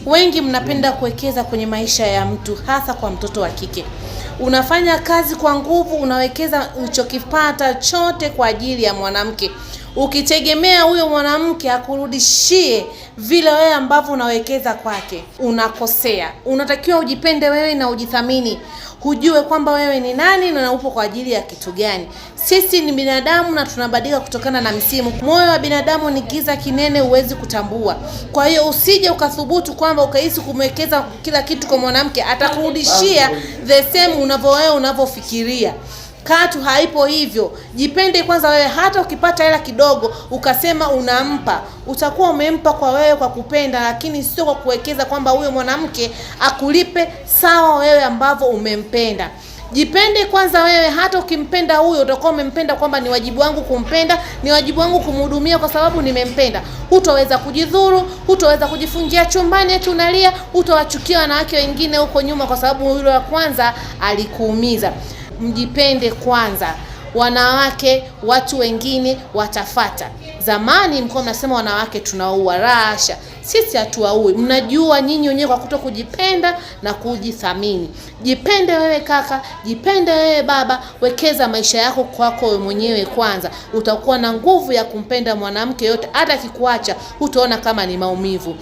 Wengi mnapenda kuwekeza kwenye maisha ya mtu, hasa kwa mtoto wa kike. Unafanya kazi kwa nguvu, unawekeza ulichokipata chote kwa ajili ya mwanamke, ukitegemea huyo mwanamke akurudishie vile wewe ambavyo unawekeza kwake. Unakosea. Unatakiwa ujipende wewe na ujithamini. Hujue kwamba wewe ni nani na upo kwa ajili ya kitu gani. Sisi ni binadamu na tunabadilika kutokana na msimu. Moyo wa binadamu ni giza kinene, huwezi kutambua. Kwa hiyo usije ukathubutu kwamba ukahisi kumwekeza kila kitu kwa mwanamke atakurudishia the same unavyofikiria. Katu haipo hivyo. Jipende kwanza wewe. Hata ukipata hela kidogo ukasema unampa, utakuwa umempa kwa wewe kwa kupenda, lakini sio kwa kuwekeza kwamba huyo mwanamke akulipe sawa wewe ambavyo umempenda. Jipende kwanza wewe. Hata ukimpenda huyo utakuwa umempenda kwamba ni wajibu wangu kumpenda, ni wajibu wangu kumhudumia kwa sababu nimempenda. Hutaweza kujidhuru, hutaweza kujifungia chumbani eti unalia, hutawachukia wanawake wengine huko nyuma kwa sababu yule wa kwanza alikuumiza. Mjipende kwanza. Wanawake, watu wengine watafata. Zamani mko mnasema wanawake tunaua. Rasha, sisi hatuwaui. Mnajua nyinyi wenyewe kwa kutokujipenda na kujithamini. Jipende wewe kaka, jipende wewe baba, wekeza maisha yako kwako wewe mwenyewe kwanza. Utakuwa na nguvu ya kumpenda mwanamke yote, hata akikuacha hutaona kama ni maumivu.